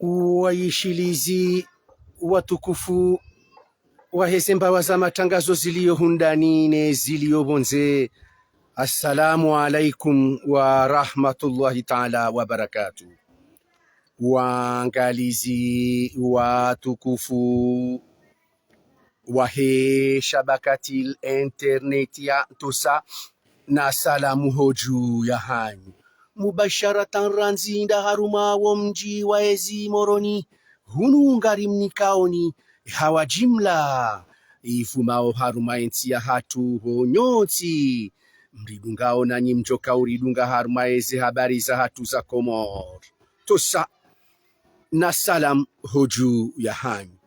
Waishilizi watukufu wahezembawa za matangazo ziliyo hundani ne ziliyo bonze. Assalamu alaikum wa rahmatullahi ta'ala wa barakatuh. Waangalizi watukufu wahe shabakatil internet ya tusa na salamu hoju ya hanyu mubasharatan ranzinda haruma wa mji wa ezi moroni hunu ngari mnikaoni hawa jimla ifumao haruma ensi ya hatu honyoti mridungao na nyimjoka uridunga haruma ezi habari za hatu za Comores tusa na salam hoju ya hanyu.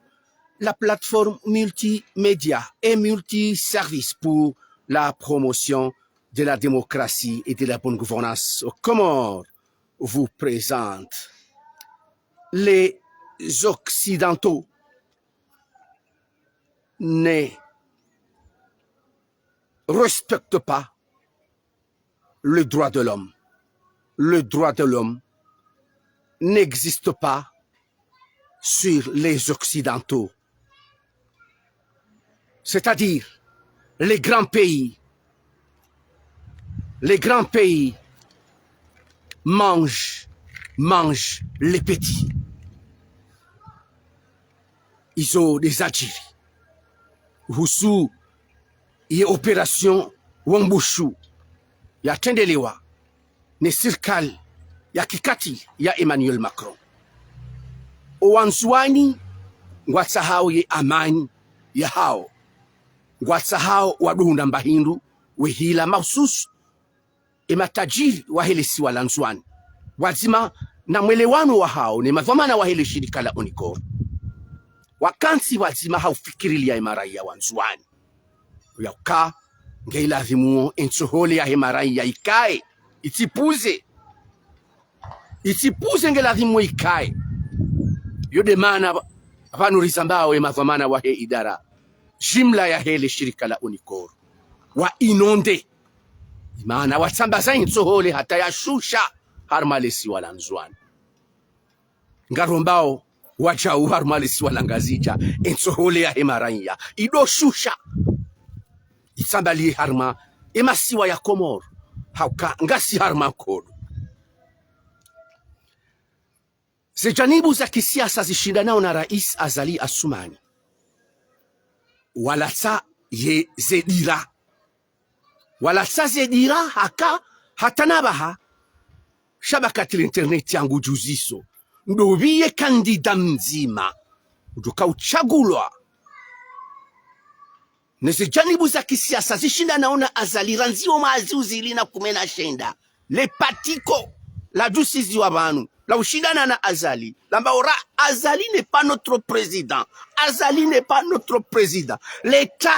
La plateforme multimédia et multiservice pour la promotion de la démocratie et de la bonne gouvernance aux Comores vous présente les Occidentaux ne respectent pas le droit de l'homme. Le droit de l'homme n'existe pas sur les Occidentaux. C'est-à-dire les grands pays mangent les petits. Ils ont des ajiri. Husu y opération Wambushu ya tendelewa ne serikali ya kikati ya Emmanuel Macron. Owanzwani ngwatsahau ye amani ya hao ngwatsahau waduhunda mbahindu wehila maususu matajiri wa hele si walanzwani wazima na mwelewano wa hao ni madhamana wa hele shirika la Unicor wakansi wazima haufikirilia imarai ya wanzwani yauka ngeila dhimuo ensohole ya imarai ya ikae itipuze ngela dhimuo ikae yode mana vanuriza mbao madhamana wa he idara jimla ya hele shirika la Unicor wa inonde maana watsambaza insohole hata ya shusha harmalesi walanzwani ngarombao wachau harmalesi walangazija insohole ya hemaranya ido shusha itsambali harma emasiwa ya Comores hauka ngasi harma kodo zijanibu za kisiasa zishindanao na Rais Azali Assoumani walatsa ye zedira walatsa zedira haka hatanabaha shabakatil internet yangu juziso ndobiye kandida mzima uduka uchagulwa nezijanibu za kisiasa zishindanao na Azali ranzio maazuzili na kumena shenda le patiko la justice wa banu la ushindana na Azali lambaora Azali n'est pas notre président. Azali n'est pas notre président. L'État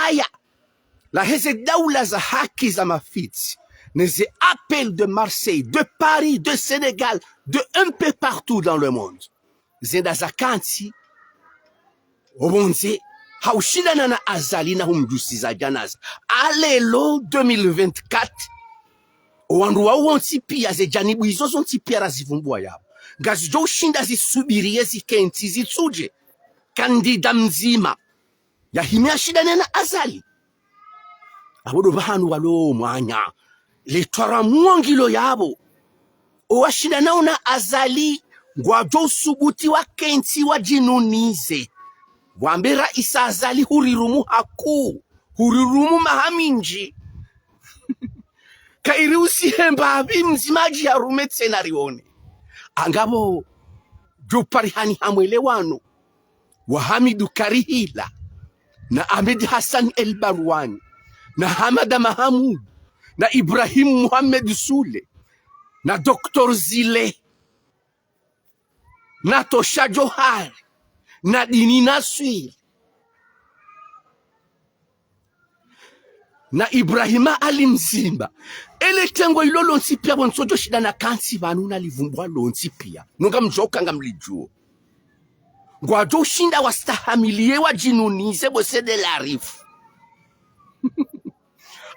la heze daula za haki za mafiti neze appels de Marseille, de Paris, de Sénégal, de un peu partout dans le monde zenda za kanti obonze haushindana na Azali na humjusi za janaza alelo 2024 wandu wa wonti pia ze janibu izo zonti pia razivumbua yabo ngazi jo shinda zisubirie zikenti zitsuje kandida mzima ya himia shida na Azali abodo bahanu walo mwanya letwara mwangilo yabo owashida nao na Azali ngwajo subuti wa kenti wa jinunize wambera isa Azali hurirumu haku hurirumu mahaminji kairusi hemba bimzimaji ya rumet senarione angabo joparihani hamwelewano wa Hamidu Karihila na Ahmed Hassan El Barwani na Hamada Mahamud na Ibrahim Muhammad Sule na Dr. Zile na Tosha Johar na Dini Naswir na Ibrahima Ali Mzimba ele tengo ilolo nsipia bonsojo shida na kansi vanuna livumbwa lo nsipia nunga mjoka nga mlijuo ngwajo shinda wastahamilie wa jinunize bosede larifu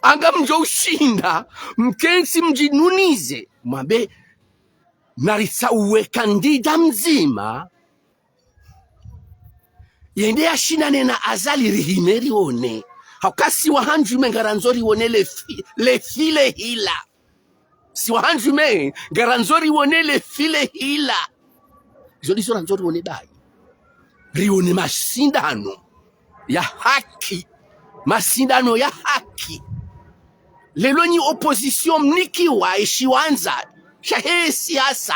anga mjo shinda mkensi mjinunize mwambe naritsa uwe kandida mzima yende ya shinane na azali rihimeri one hakasi wahanju mengaranzori one le file hila si wahanju mengaranzori one le file hila zodi so ranzori one bai rione masindano ya haki, masindano ya haki. Lelo ni opposition mnikiwa ishiwanza shahe siasa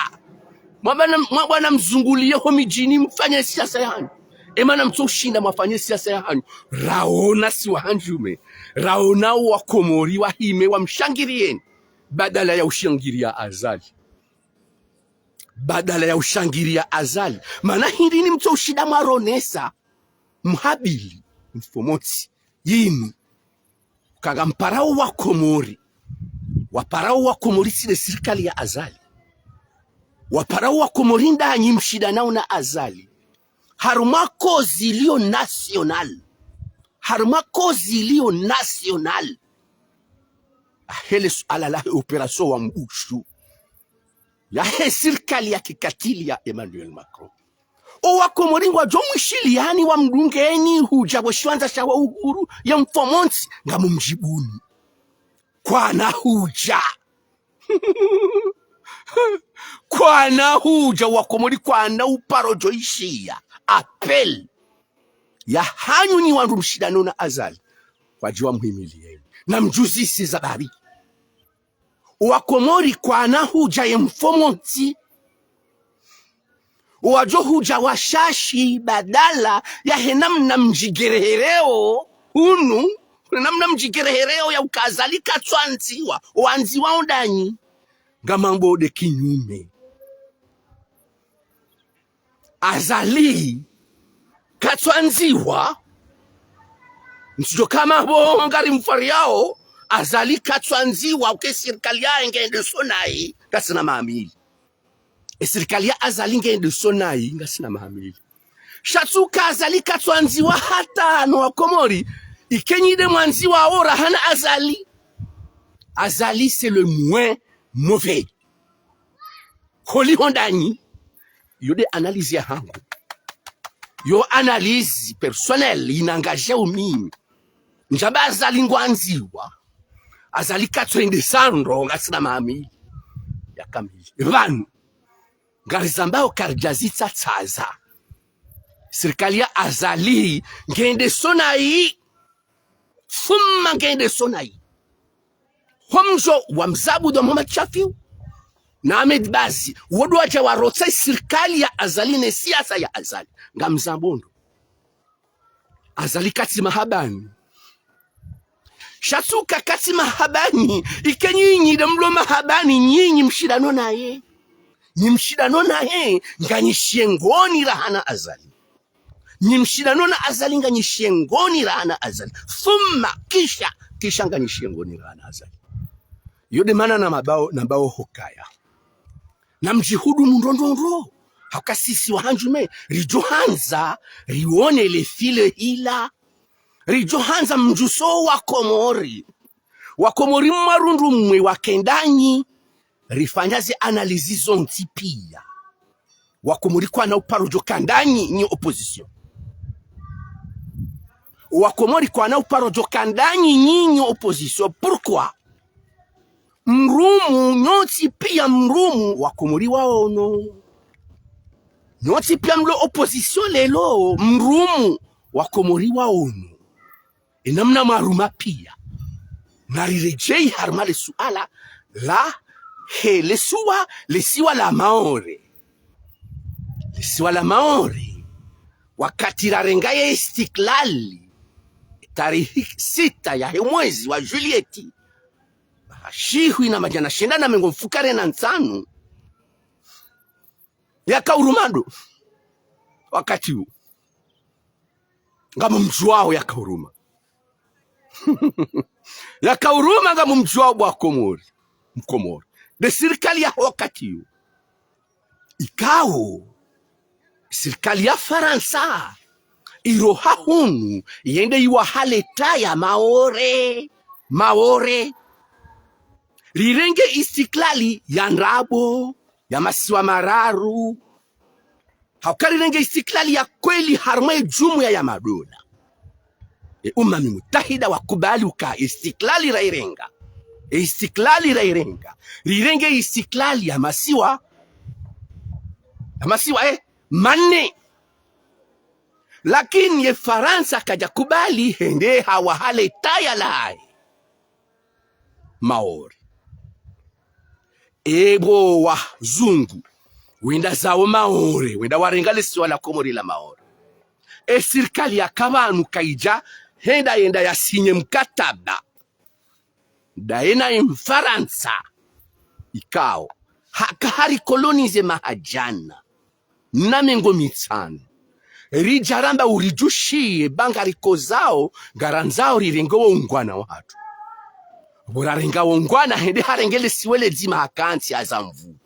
mwabana mzungulie ho mijini mfanye siasa yanyu emana mtoshinda mwafanye siasa yanyu raona si wahanjume raona wa Komori wa hime wa mshangirieni badala ya ushangiria azali, badala ya ushangiria azali. Mana hindi ni mtoshida maronesa mhabili mfomoti yini kaga mparao wa Komori, waparao wa Komori sile serikali ya azali, waparao wa Komori ndanyi mshida nao na azali. Haruma kozi iliyo national, haruma kozi iliyo national. Hele suala la operasyon wa mbushu ya he serikali ya kikatili ya Emmanuel Macron. O wa Komori wa jomwishiliani wa mdungeni huja washwanza shawa uhuru ya mfomonsi nga mumjibuni kwa na huja kwa na huja wa Komori kwa na uparo joishia apel ya hanyu ni wandu mshidano na azali kwa jiwa muhimilieni na mjuzisi zabari wa Komori kwa na huja ya mfomonsi wajo huja washashi badala ya henamna mjigerehereo hunu namna mjigerehereo ya ukazali katwanziwa wanziwa ondanyi ngamambo de kinyume azali katwanziwa nsijo kama ngari mfari yao azali katwanziwa uke serikali ya ngende sonai kasina maamili serikali ya azali ngende sonai ngasina maamili shatsuka azali katwanziwa hata no wa Komori ikenyide mwanziwa ora hana azali. Azali c'est le moins mauvais. Koli hondani yode analyse ya hangu yo analyse personnelle inangaje umimi njaba azali ngwanziwa azali katwende sandro ngasina maamili ya kamili vanu ngarizambao karjazitsa tsaza serikali ya azali ngende sonai fumma ngende sonai homjo wa mzabu do mama chafiu na Ahmed Bazi wodo wacha warotsa serikali ya azali ne siasa ya azali nga mzambondo azali kati mahabani shatuka kati mahabani ikenyinyi de mlo mahabani nyinyi mshidano naye nimshidano naye nganyishengoni rahana azali nimshidano na azali nganyishengoni rahana azali thumma kisha nganyishengoni rahana azali yode mana na mabao hokaya na mjihudu mndondondro hakasisi wahanjume rijohanza rione le file ila rijohanza mjuso wa Komori marundu mwe wakendanyi rifanyaze analizi zonti pia wa Komori kwa na uparojo kandanyi ni opposition wa Komori kwa na uparojo kandanyi ni opposition. Pourquoi mrumu nyoti pia mrumu wa Komori waono nyoti pia mlo opposition lelo mrumu wa Komori waono inamna maruma pia narirejei harma le suala la he lesiwa la maore wakati rarengaye istiklali tarehe 6 ya mwezi wa Julieti shihu ina majana shindana mengo mfukare na nsanu yaka urumado wakati huu ngamu mjuao yaka uruma yaka uruma ngamu mjuao wa Komori de serikali ya wakati huu ikao serikali ya Faransa iroha hunu yende iwa haleta ya maore rirenge istiklali ya Nrabo ya masiwa mararu haukarirenge istiklali ya kweli harma jumuiya ya madola umami mutahida wakubali uka istiklali rairenga rirenge istiklali ya masiwa manne. Lakini ye Faransa kaja kubali hende hawahale taya lai Maori ebo wa zungu wenda zao Maori wenda warengale siwa la Komori la Maori serikali ya kabanu kaija henda yenda ya sinye mkataba daena Mfaransa ikao hakahari kolonize mahajana namengo mitsano rijaramba urijushie bangariko zao garanzao rirengo ungwana watu burarenga ungwana hende harengele siwele zima hakansi azamvu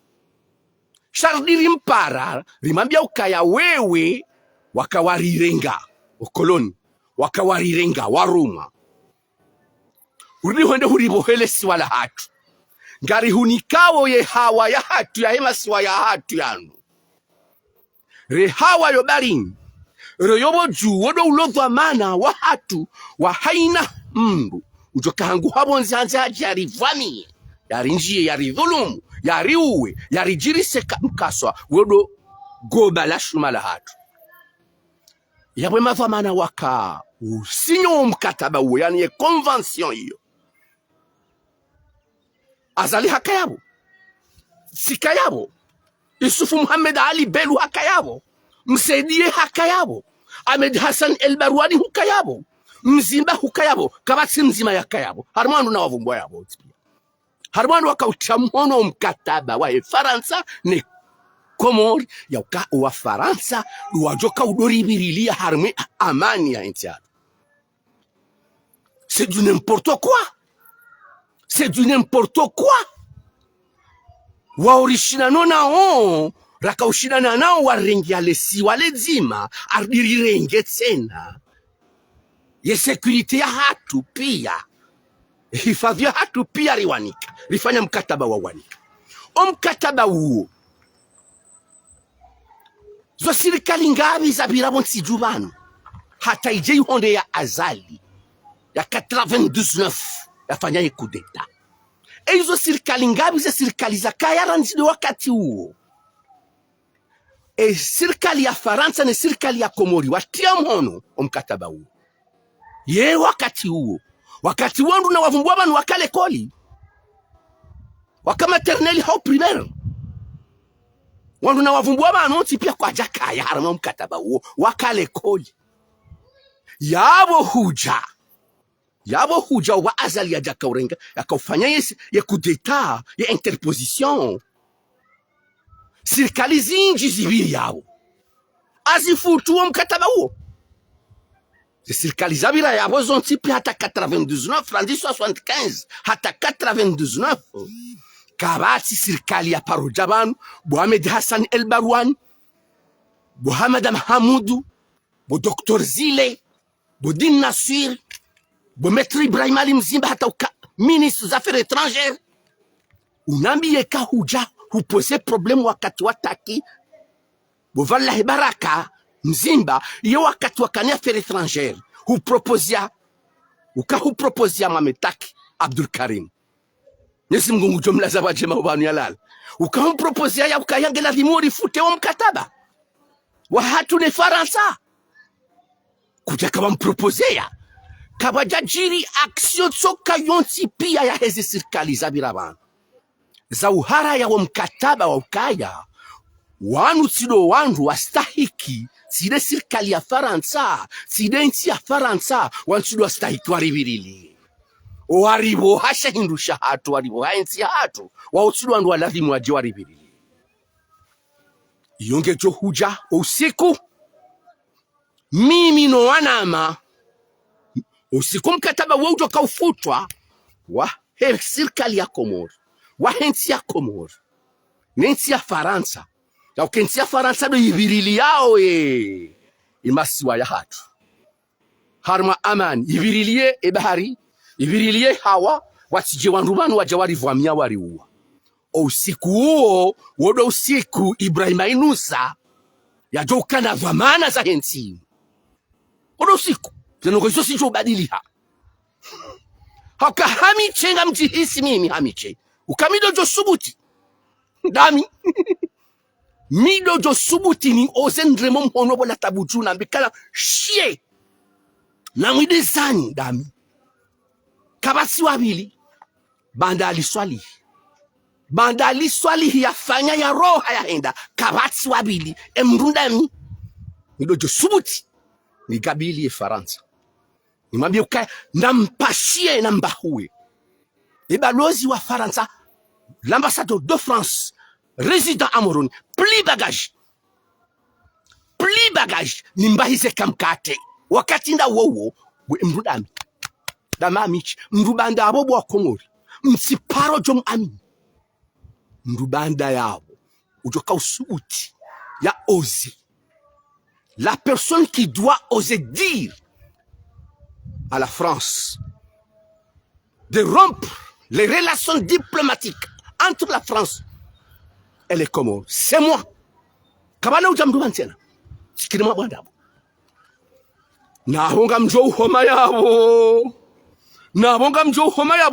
shardiri mpara rimambia ukaya wewe wakawarirenga ukoloni wakawarirenga waruma urihonde huribohele siwala hatu ngari hunikawo ye hawa ya hatu ya hema siwa ya hatu yanu rehawa yobarini royobo juu wodo ulodwa mana wa hatu wa haina mbu ujoka hangu habonzi hanzi haji yari vami yari njie yari dhulumu yari uwe yari jirise mkaswa wodo goba la shumala hatu yabwe mafa mana waka usinyo mkataba uwe yani ye konvansyon iyo azali hakayabo sikayabo Yusufu Muhammad Ali Belu hakayabo Msaidie hakayabo Ahmed Hassan El Barwani hukayabo Mzimba hukayabo kabati mzima yakayabo harmanu na wavumbwa yabo harmanu wakauchamono mkataba wa Faransa ne Comores yauka wa Faransa wajoka udoribirilia harme amani ya intiado. C'est du n'importe quoi waorishina nao rakaushina nao warengia lesi wale zima ardirirenge tena ye security ya hatu pia hifadhi ya hatu pia riwanika rifanya mkataba wa wanika mkataba huo zo serikali ngabi za birabo nsijubano hata ije honde ya azali ya 99 yafanya ikudeta hizo serikali ngabi za serikali za kaya ranzide wakati huo serikali ya Faransa na serikali ya Komori watia mhono mkataba huo ye wakati wandu na wavumbwa banu wakale koli wakama maternelle hau primaire wandu na wavumbwa banu tipia kwa jaka ya harama mkataba huo wakale koli yabo huja wa azali ya jaka urenga yakafanya ya kudeta ya interposition serikali zinji zibiri yao azifutuo mkataba huo serikali zabira yabo zontipi hata 99 francs 75 hata 99 kabati serikali ya Parojaban Mohamed Hassan El Barwan Mohamed Mahamoudou bo Dr Zile bo Din Nasir bo Maître Ibrahim Ali Mzimba hata ministre des affaires étrangères unambiye ka huja hupose problem wakati wataki bo vallahi baraka Mzimba ye wakati wakani affaires étrangères huproposia mametaki Abdul Karim nesi mgungu jomla za wajema ubanu yalala ukamproposia ya ukayangela vimuri fute wa mkataba wa hatu ne Faransa kuja kama mproposea kabajajiri aksyon soka yonti pia ya hezi serikali za birabana za uhara ya wa mkataba wa ukaya wanu tido wandu wastahiki side serikali ya Faransa side nchi ya Faransa wantido wastahiki waribirili waribo hasha hindusha hatu waribo hainti ya hatu wautido wandu walazimu waje waribirili yonge jo huja usiku mimi no wanama usiku mkataba wa ujoka ufutwa wa serikali ya Komori wa nchi ya Komori nchi ya Faransa ya ukenchi ya Faransa do ibirili yao imasiwa ya hatu harma amani ibirilie bahari ibirilie hawa watije wandumanu wajawari vwamia wari uwa usiku huo wodo usiku Ibrahim Inoussa ya joka na dhamana za hensi odo siku zeno hizo si jobadiliha haka hamiche nga mjihisi mimi hamiche ukamido jo subuti dami mido jo subuti ni ozendremo mhono bola tabuju na mbikala shie na mwidezani dami kabasi wabili banda aliswali yafanya ya roha ya henda kabasi wabili emrundami mido jo subuti ni gabili Faransa nimwambie ukaya nampashie na mbahue balozi wa Faransa l'ambassadeur de France résident à Moroni pli bagage nimbahise kamkate wakati nda wowo mrudami damamichi mrubanda abo bwa Komori msiparo jom ami mrubanda yabo ujoka usubuti ya oser la personne qui doit oser dire à la France de rompre les relations diplomatiques entre la France et les Comores. C'est moi. Kabana ujamdu bansena. Sikirima bwandabo. Na honga mjo homa yabo.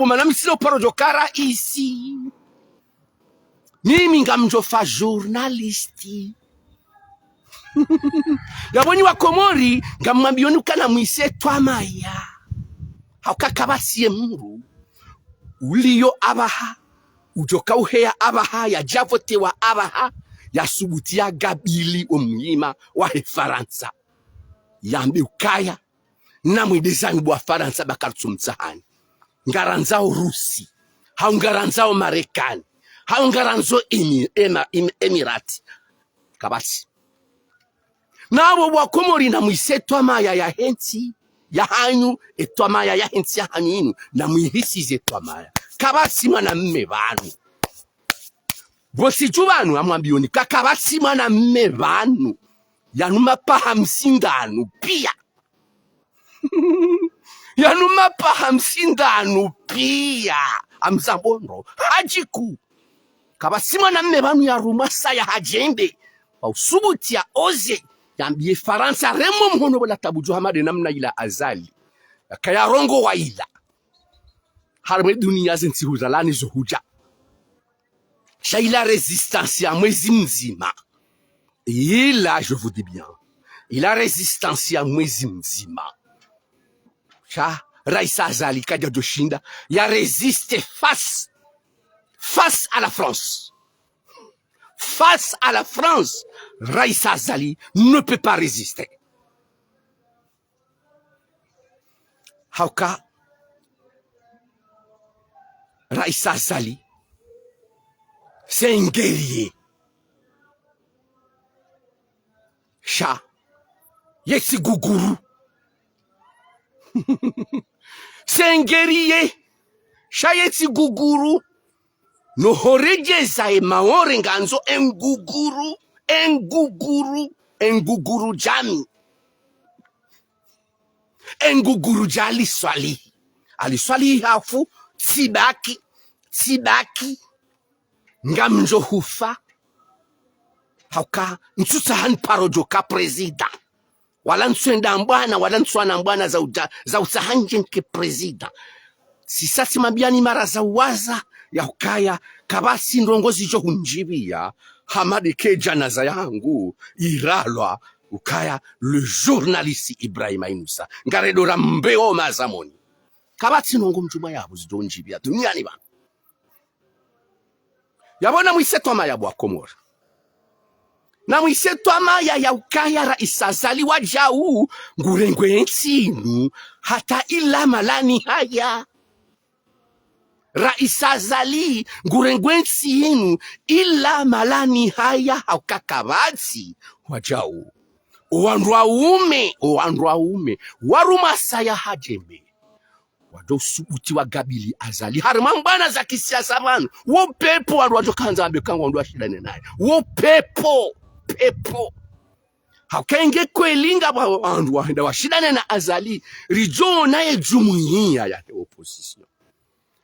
Manami silo parojokara ici. Mimi ngamjo fa journaliste. Yabonyi wa Komori ngamwambionu kana mwise twamaya. Haukakabasiye muru. Uliyo abaha. Ujoka uhea abaha ya javote wa abaha ya subuti ya gabili omuyima wa Faransa. Yambi ukaya na mwidezani wa Faransa bakarutsumtsahani. Ngaranzao Rusi. Haungaranzao Marekani. Haungaranzo Emirati. Kabasi. Na wa Komori na mwisetwa maya ya hensi ya hanyu etwa maya ya hensi ya hanyu na mwihisi zetwa maya. Kabasi mwana mme banu. Bosi chubanu amwambioni kakabasi mwana mme banu. Yanuma paha msindanu pia. Yanuma paha msindanu pia. Amzambono hajiku. Kabasi mwana mme banu ya rumasa ya hajembe. Wa usubuti ya oze. Yambie Faransa remo mhono bola tabuju hamade namna ila azali. Kaya rongo wa ila. Harme dunia zinti huzalani zuhuja. Shaila résistance ya mwezi mzima. Ila, je vous dis bien. Ila résistance ya mwezi mzima. Sha, Raisa Azali kaja doshinda. Ya résiste face à la France. Face à la France, Raisa Azali ne peut pas résister. Hauka Raisa Azali, c'est un guerrier. Cha, yesi guguru. C'est un guerrier. Cha yesi guguru. No horejeza e maore nganzo enguguru jami. Enguguru jali swali. Ali swali hafu sibaki ngamjo hufa hauka nsusahan parojoka presida wala nswenda mbwana wala nswana mbwana za usahanje nke presida sisasi mabiani mara za waza ya ukaya kabasi ndongozi jo hunjibia hamadi kejana za yangu iralwa ukaya le journaliste Ibrahim Inoussa ngaredora mbeo mazamoni kabati nongo mjuma yabo zidonjibia duniani ba yabona mwisetwa maya bwa Komora na mwisetwa maya ya ukaya Raisa Azali wajau ngurengwe nsinu hata ila malani haya Raisa Azali ngurengwe nsinu ila malani haya haukakabati wajau oandwa ume waruma saya hajembe wado subuti wa gabili Azali harimambana za kisiasa banu wo pepo wado kanza ambe kango ndo ashidane naye wo pepo hakenge kwelinga ba andu waenda washidane na Azali rijo naye jumuiya ya opposition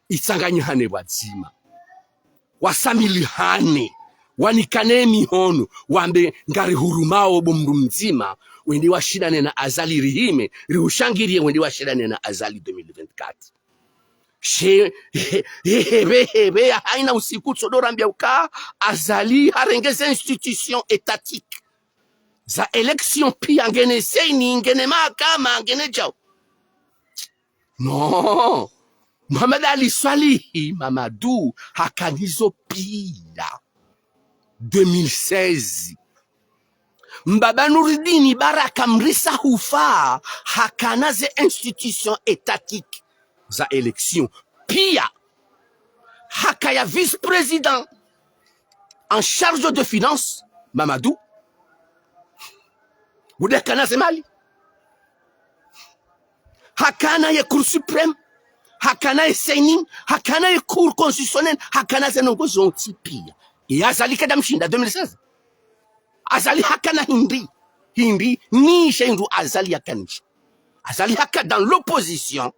itsanganyihane bazima wasamilihane wanikane mihono wambe ngari hurumao bomru mzima wendi washidane na azali rihime riushangirie wendi washidane na azali 2024 hebe haina usiku tsodora mbia uka azali harengeze institution étatique za election pia ngene seini ngene mahakama ngene jao no Muhammad Ali Swalihi Mamadou hakanizo pia 2016 Mbaba Nuruddin Baraka Mrisa Hufa hakanaze institution étatique za élection pia hakaya vice-président en charge de finance Mamadou Wudekanaze Mali hakana ya Cour suprême hakana ya Seini hakana ya Cour constitutionnelle hakana za nongozo pia et azali kada mshinda 2016 azali hakana hindi ni shendu azali yakanish azali haka dans l'opposition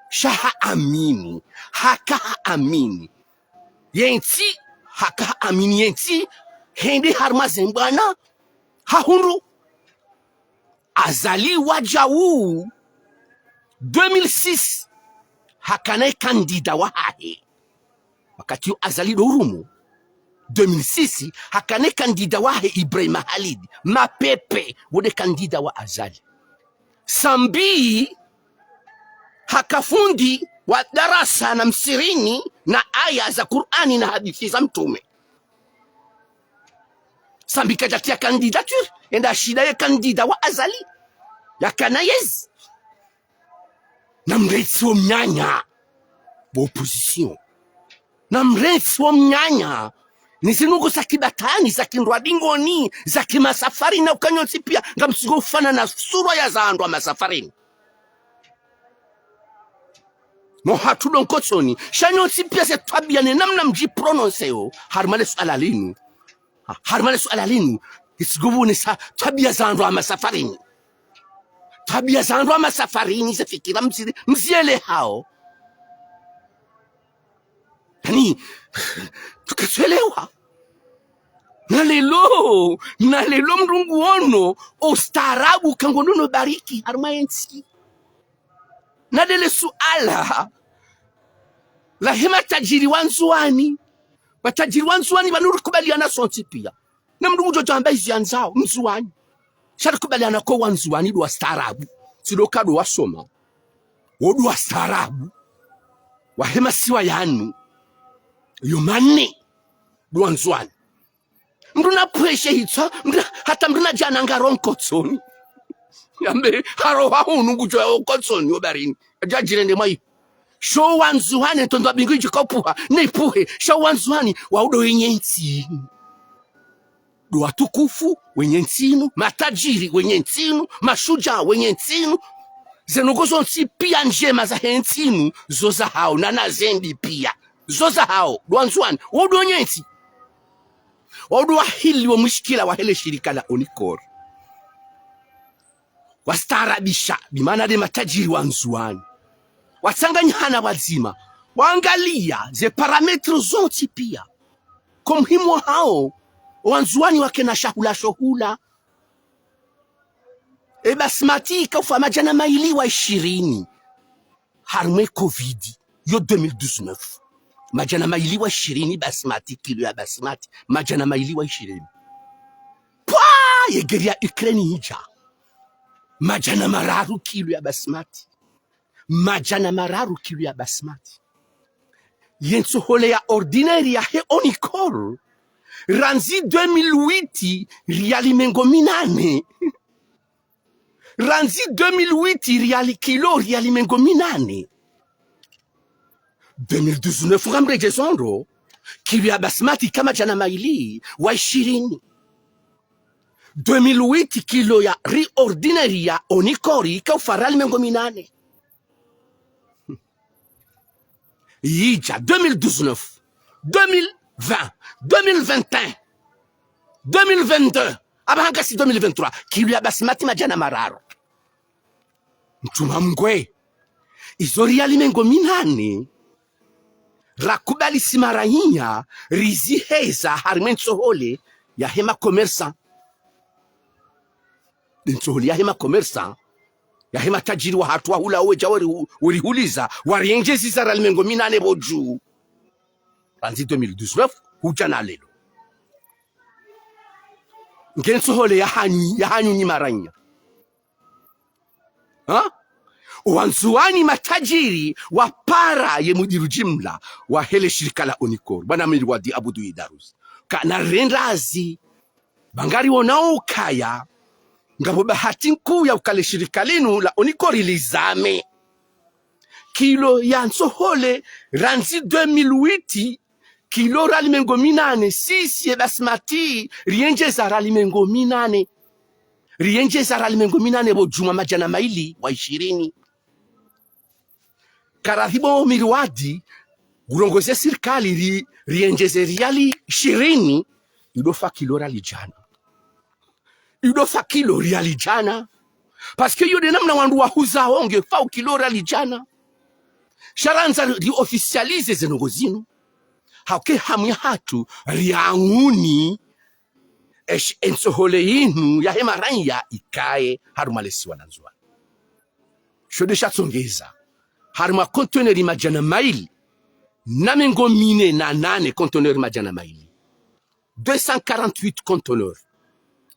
shaha amini haka amini yenti haka amini yenti hindi harma zembana hahunru azali wajawu 2006 hakana kandida wa hahe wakati yu azali dorumu 2006 hakane kandida wahe Ibrahim Halid mapepe wode kandida wa azali Sambi hakafundi wa darasa na msirini na aya za Qur'ani na hadithi za mtume Sambi kajatia candidature enda shida ya kandida wa azali ya kanayez na mretsi wa mnyanya wa opposition na mretsi wa mnyanya nisinuko za kibatani za kindwadingoni za kimasafari na ukanyoti pia ngamsigo ufana na sura ya zaandwa masafarini no hatudon kotsoni shanyoti pia se tabiane namna mji prononseo harmale su alalinu isigubuni sa tabia zaandwa masafarini tabia zaandwa masafarini za fikira mziele hao yani tukachelewa na lelo mrungu ono ustaarabu kangonono bariki harmayensi na dele suala la hema tajiri wanzuani matajiri wanzuani banurukubaliana sonti pia na mrungu jojo ambaye zianzao mzuani shatukubaliana ko wanzuani do ustaarabu sidokado wasoma wodu ustaarabu wa hema siwa yanu yomane duanzwani mruna preshe hitsa hata mruna jana ngaronkotsoni yambe haro hunu kujwa okotsoni obarini ajajirende mai show wanzwani tondo bingu jikopuha nepuhe show wanzwani waudo yenyensi do watukufu wenyensinu matajiri wenyensinu mashuja wenyensinu zenogozo nsi pia njema za hensinu zoza hao na nazendi pia zoza hao duanzwani wodo nyensi wodo wahili wa mushkila wa hele shirika la Unicor wastarabisha bimana de matajiri wanzwani watanganyana wazima waangalia ze parametre zote pia kumhimu hao wanzwani wake na shahula basmati kaufa majana maili wa 20 harme covid yo 2019 majana maili wa 20 basmati kilo ya basmati majana maili wa 20 pwa yegeria Ukraine hija majana mararu kilo ya basmati majana mararu kilo ya basmati yenso hole ya ordinaire ya he Unicor ranzi 2008 riali mengo minane ranzi 2008 riali kilo riali mengo minane 2019 rambre jesondro kilo ya basmati kama jana maili wa 20 2008 kilo ya ri ordinaire ya Unicor kaufarali mengo minane yija 2019 2020 2021 2022 abahanga si 2023 kilo ya basmati majana mararo mtuma mgwe izori ya limengo minane rakubali simarahinya riziheza harimentsohole ya hema commerçant dentsohole ya hema commerçant ya hema tajiri wa hatu wa hula weja warihuliza wariengezi za ralimengo minane boju ranzi 2019 huja na lelo ngentsohole ya hanyu nyimaranya wanzuani matajiri wa para ye mudiru jimla wa hele shirika la Onikor bana Mirwadi Abudu Idarus kana rendazi bangari wonao kaya ngabo bahati nkuu ya ukale shirika lenu la Onikor lizame kilo ya nsohole ranzi 2008 kilo ralimengo minane sisi ye basmati rienje za ralimengo minane bojuma majana maili wa 20 karathibo Mirwadi urongoze serikali rienjeze riali 20 idofa kilo riali jana parce que yode namna wandu wahuza onge fa kilo riali jana sharanza ri officialize zenogozino hauke hamya hatu rianguni ensohole yinu ya hema ranya ikae harumalesi wananzwa shode shatsongeza haruma conteneur majana maili namengo mine na nane conteneur majana maili 248 conteneur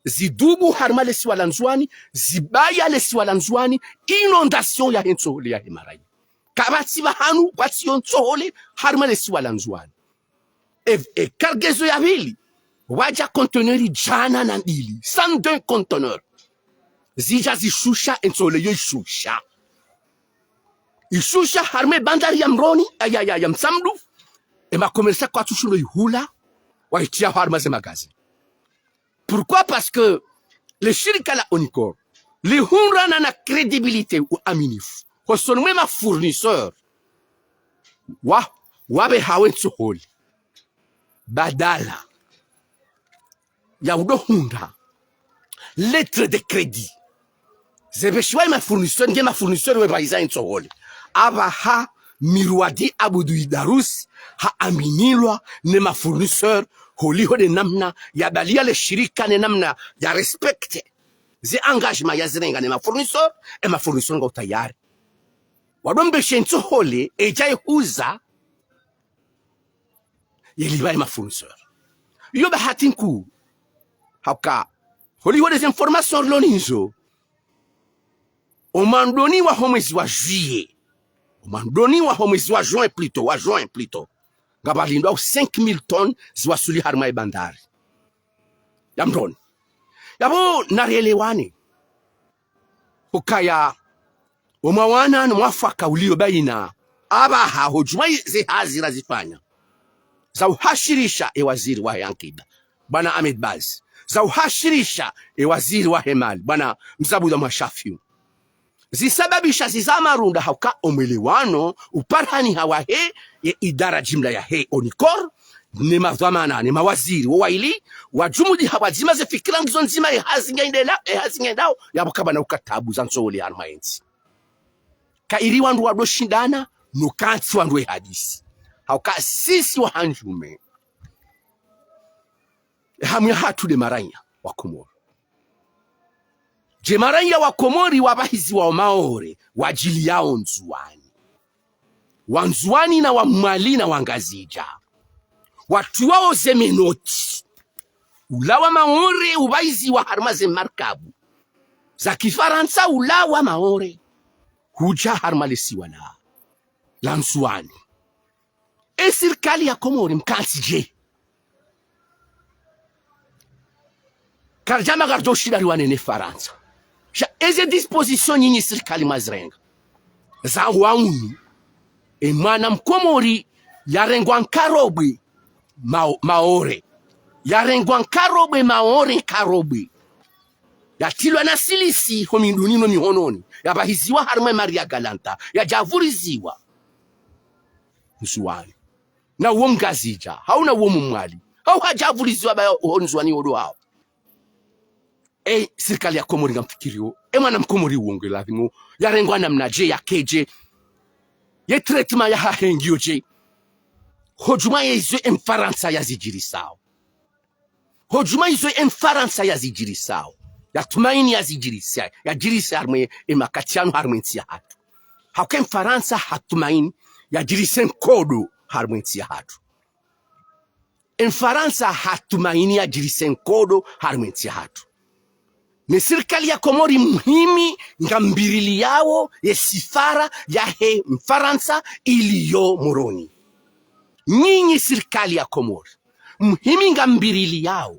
zidubu haruma lesi walanzwani zibaya lesi walanzwani inondation ya ensohole ya hema ranya kabati bahanu kwati ensohole haruma lesi walanzwani kargezo ya vili waja conteneur jana na mbili 102 conteneur zija zishusha ensohole yo ishusha harme bandari ya mroni ya msamdu ema komersa kwa tushulo ihula waitia harma ze magazi. Pourquoi? Parce que le shirika la Onikor li hunrana na crédibilité ou aminif hosonwe ma fournisseur wabe hawen tsoholi badala ya udo hunda lettre de crédit zebeshwa ma fournisseur we baiza tsoholi aba ha Mirwadi Abudu Idarus ha aminilwa ne ma fournisseur holiho de namna ya balia le shirika ne namna ya respecte ze engagement ya zirenga ne ma fournisseur ngo tayari wadombe shentso hole ejaye huza yelibai ma fournisseur yo ba hatinku hauka holiho des informations loninzo omandoni wa homezi wa juillet omandoni wa homezi wa juin plutôt ngabalindwa 5000 tonnes ziwa suli harma bandari yamdoni yabo narelewane ukaya omawana mwafaka ulio baina abaha hojuma ze hazira zifanya za uhashirisha waziri wa yankiba bwana Ahmed Baz za uhashirisha waziri wa hemali bwana Mzabuda Mashafiu zisababisha zizamarunda hauka omwelewano uparhani hawahe ya idara jimla ya he Onikor ni madhamana ni mawaziri waili wajumudi hawazima ze fikira ngizo nzima hazingendao yabukaba na ukatabu za nsole ya maenzi kairi wandu wadoshindana nukatsi wandu hadisi hauka sisi wa hanjume hamya hatu de maranya wa Komoro jemaranya wa Komori wabahizi wa maore wajili yao wanzuani na wamwali na wangazija watu wao zemenoti ulawa maore ubaizi wa harmaze markabu za kifaransa ulawa maore huja harmalesi wala lanzuani serikali ya Komori mkansi je karjama gardoshida liwanene Faransa eze disposition nyinyi serikali mazrenga za wauni mwana mkomori yarengwa nkarobwe maore yarengwa nkarobwe maore karobwe yatilwa na silisi hominduni no mihononi yabahiziwa harma Maria Galanta yajavuriziwa nzuani na uomgazija hauna uomu mwali hau hajavuriziwa bayo honzwani odo hao serikali ya Komori ngamfikirio mwana mkomori uonge lavimo yarengwa namna je ya keje ye treatment ya hahengio je hojuma yezo emfaransa yazijirisao. Hojuma yezo emfaransa yazijirisao. Ya tumaini yazijirisa. Ya jirisa harme emakatiano harmentia hatu. Hauke emfaransa hatumaini ya jirisen kodo harmentia hatu. Emfaransa hatumaini ya jirisen kodo harmentia hatu. Ni serikali ya Komori muhimi ngambirili yao ye sifara ya he mfaransa iliyo moroni. Nyinyi serikali ya Komori muhimi ngambirili yao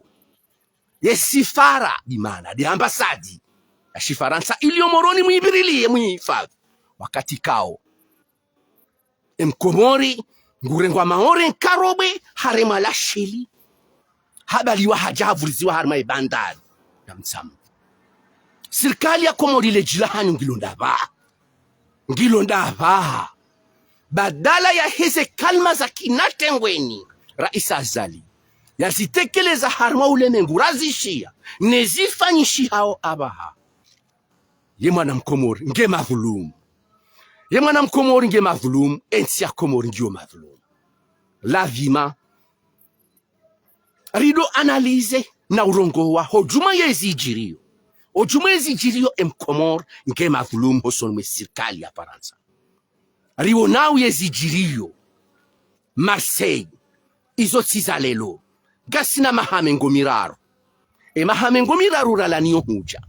ye sifara dimana di ambasadi ya shifaransa iliyo moroni muibirili muhifadhi wakati kao. Komori ngurengwa maore nkarobe harema la shili habaliwa hajavuliziwa harema ibandari ya msamu. Serikali ya Komori lejilahanyu ngilondava badala ya heze kalma za kinatengweni Rais Azali yazitekeleza harma ulemengu razishia nezifanyishi hao abaha. Ye mwana mkomori nge madhulumu. Ye mwana mkomori nge madhulumu. Ensi ya Komori ngiyo madhulumu. Lavima rido analize na urongo wa hojuma yezijirio. Ojumezi jirio Komor nge madhulumu hosonwe serikali ya Faransa. Rionau yezijirio Marseille izo tizalelo gasina mahamengo miraro. Mahamengo miraro ralaniyo huja.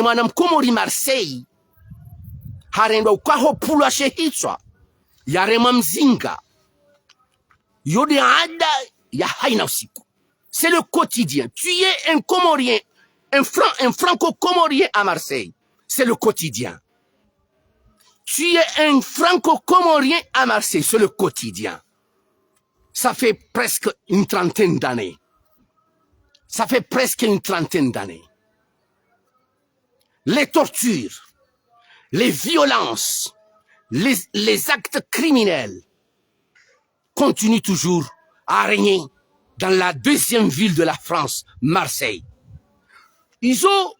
Mwana mkomori Marseille harendo ukaho pula shehitswa yarema mzinga yode ada ya haina usiku. C'est le quotidien. Tu es un Comorien, un Franco-comorien à Marseille. C'est le quotidien. Tu es un Franco-comorien à Marseille. C'est le quotidien. Ça fait presque une trentaine d'années. Ça fait presque une trentaine d'années. Les tortures, les violences, les actes criminels continuent toujours à régner dans la deuxième ville de la France, Marseille. Ils ont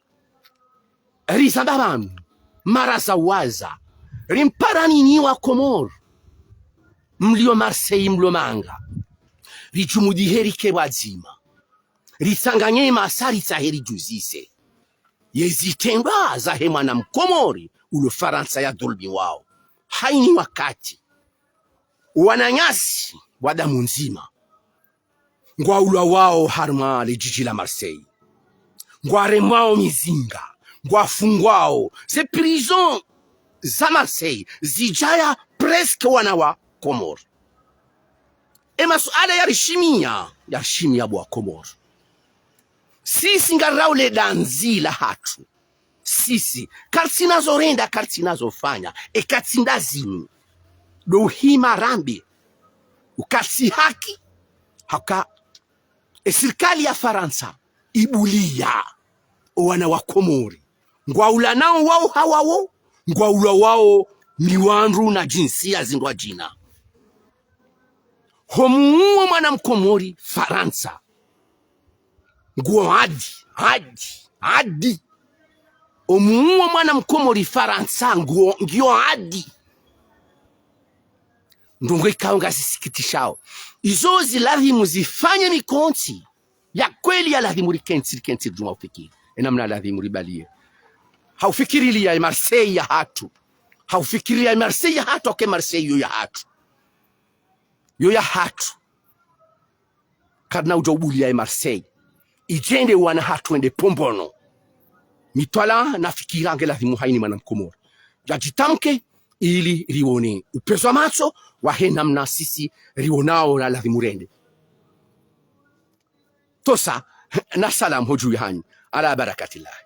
Rizababan, Marazawaza, Rimparani wa Komor, Mlio Marseille Mlomanga, Richumudi Herike Wazima, Ritanganye Masari Taheri Juzise, Yezitenga Zahema na Mkomori, ule Faransa ya dolbi wao. Haini wakati, wananyasi wadamu nzima. Ngwa ula wao harma le jiji la Marseille. Ngwa remao mizinga. Ngwa fungwao. Ze prison za Marseille zijaya presque wanawa Komor. Masuala ya rishimia bwa Komor. Sisi ngaraule danzila hatu. Sisi kartinazo renda kartinazo fanya. Katsindazimu. Do hima rambi. Ukasi haki. Haka serikali ya Faransa ibulia wana wa Komori. Ngwaula nao wao hawawo. Ngwaula wao ni wanru na jinsia zindwa jina. Homuuwa mwana mkomori Faransa. Ngwa hadi. Omuuwa mwana mkomori Faransa ngio hadi. Ndongo ikaunga sisikitishao. Izozi lazimu zifanye mikonti ya kweli ya lazimu rikensi juma ufikiri. Namna lazimu ribalie. Haufikiri li ya Marseille ya hatu. Haufikiri ya Marseille ya hatu ke Marseille yo ya hatu. Yo ya hatu. Kadna ujobuli ya Marseille. Ijende wana hatu ende pombono. Mitwala nafikira ange lazimu haini mwana mkomori. Jajitamke ili rione upezo macho wahe namna sisi rionao na lazimu rende. Tosa na salam hoju yahanyi ala barakatillahi.